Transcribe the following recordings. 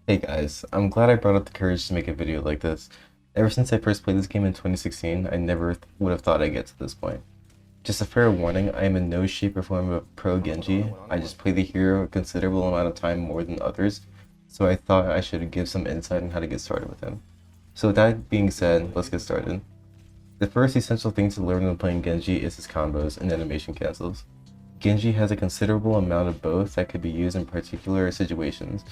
Hey guys, I'm glad I brought up the courage to make a video like this. Ever since I first played this game in 2016, I never would have thought I'd get to this point. Just a fair warning, I am in no shape or form a pro Genji. I just play the hero a considerable amount of time more than others, so I thought I should give some insight on how to get started with him. So with that being said, let's get started. The first essential thing to learn when playing Genji is his combos and animation cancels. Genji has a considerable amount of both that could be used in particular situations.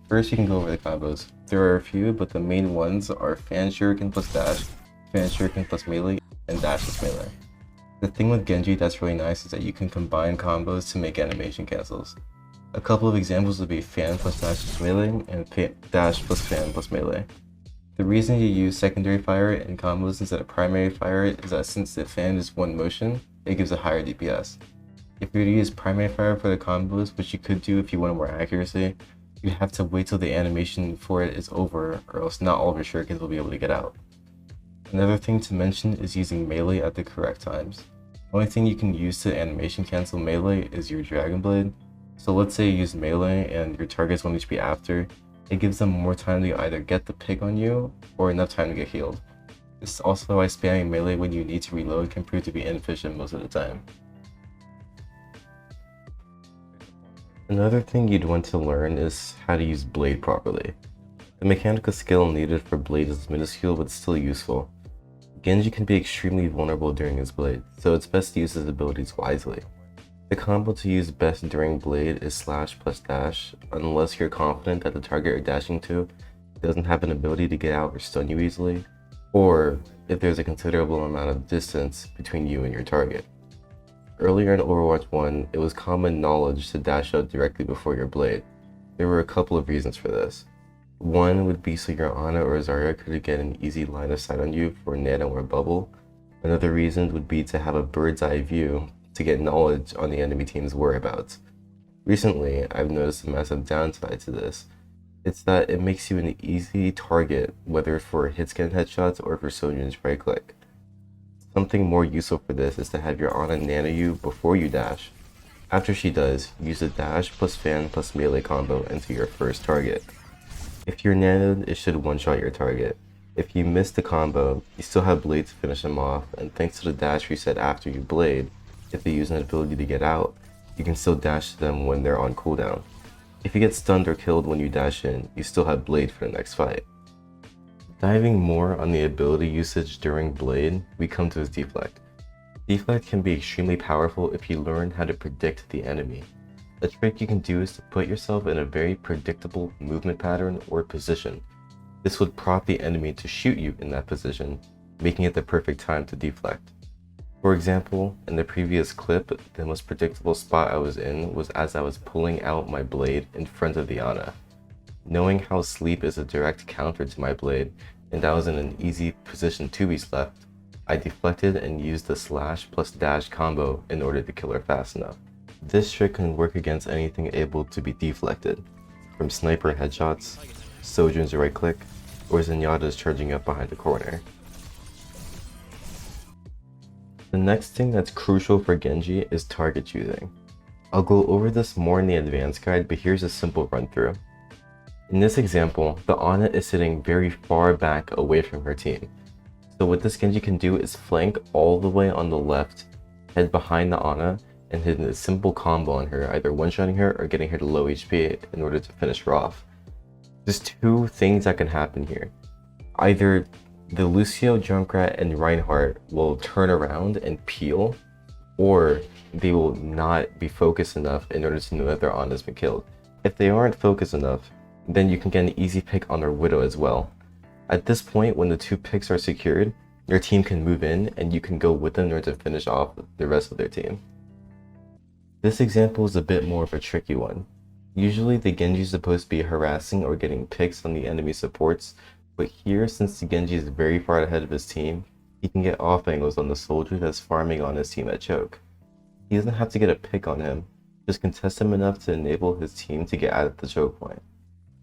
First, you can go over the combos. There are a few, but the main ones are fan shuriken plus dash, fan shuriken plus melee, and dash plus melee. The thing with Genji that's really nice is that you can combine combos to make animation cancels. A couple of examples would be fan plus dash plus melee, and dash plus fan plus melee. The reason you use secondary fire in combos instead of primary fire is that since the fan is one motion, it gives a higher DPS. If you were to use primary fire for the combos, which you could do if you wanted more accuracy, you'd have to wait till the animation for it is over, or else not all of your shurikens will be able to get out. Another thing to mention is using melee at the correct times. The only thing you can use to animation cancel melee is your Dragonblade. So let's say you use melee and your target's 1 HP after, it gives them more time to either get the pick on you or enough time to get healed. This is also why spamming melee when you need to reload can prove to be inefficient most of the time. Another thing you'd want to learn is how to use Blade properly. The mechanical skill needed for Blade is minuscule but still useful. Genji can be extremely vulnerable during his Blade, so it's best to use his abilities wisely. The combo to use best during Blade is slash plus dash, unless you're confident that the target you're dashing to doesn't have an ability to get out or stun you easily, or if there's a considerable amount of distance between you and your target. Earlier in Overwatch 1, it was common knowledge to dash out directly before your Blade. There were a couple of reasons for this. One would be so your Ana or Zarya could get an easy line of sight on you for nano or bubble. Another reason would be to have a bird's eye view to get knowledge on the enemy team's whereabouts. Recently, I've noticed a massive downside to this. It's that it makes you an easy target, whether for hit-scan headshots or for Sojourn's right click. Something more useful for this is to have your Ana nano you before you dash. After she does, use a dash plus fan plus melee combo into your first target. If you're nanoed, it should one-shot your target. If you miss the combo, you still have Blade to finish them off, and thanks to the dash reset after you Blade, if they use an ability to get out, you can still dash to them when they're on cooldown. If you get stunned or killed when you dash in, you still have Blade for the next fight. Diving more on the ability usage during Blade, we come to his Deflect. Deflect can be extremely powerful if you learn how to predict the enemy. A trick you can do is to put yourself in a very predictable movement pattern or position. This would prompt the enemy to shoot you in that position, making it the perfect time to deflect. For example, in the previous clip, the most predictable spot I was in was as I was pulling out my Blade in front of the Ana. Knowing how sleep is a direct counter to my Blade, and I was in an easy position to be slept, I deflected and used the slash plus dash combo in order to kill her fast enough. This trick can work against anything able to be deflected, from sniper headshots, Sojourn's right click, or Zenyatta's charging up behind the corner. The next thing that's crucial for Genji is target choosing. I'll go over this more in the advanced guide, but here's a simple run through. In this example, the Ana is sitting very far back away from her team. So what this Genji can do is flank all the way on the left, head behind the Ana, and hit a simple combo on her, either one-shotting her or getting her to low HP in order to finish her off. There's two things that can happen here. Either the Lucio, Junkrat, and Reinhardt will turn around and peel, or they will not be focused enough in order to know that their Ana has been killed. If they aren't focused enough, then you can get an easy pick on their Widow as well. At this point, when the two picks are secured, your team can move in and you can go with them in order to finish off the rest of their team. This example is a bit more of a tricky one. Usually the Genji is supposed to be harassing or getting picks on the enemy supports, but here, since the Genji is very far ahead of his team, he can get off angles on the soldier that's farming on his team at choke. He doesn't have to get a pick on him, just contest him enough to enable his team to get out of the choke point.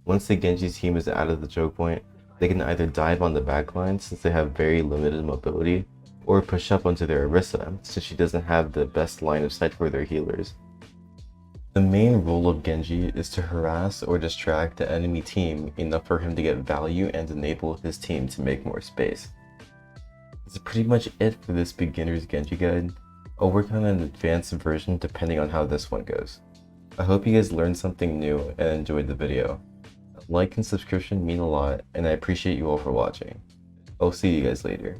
Once the Genji team is out of the choke point, they can either dive on the backline since they have very limited mobility, or push up onto their Orisa since she doesn't have the best line of sight for their healers. The main role of Genji is to harass or distract the enemy team enough for him to get value and enable his team to make more space. That's pretty much it for this beginner's Genji guide. I'll work on an advanced version depending on how this one goes. I hope you guys learned something new and enjoyed the video. A like and subscription mean a lot, and I appreciate you all for watching. I'll see you guys later.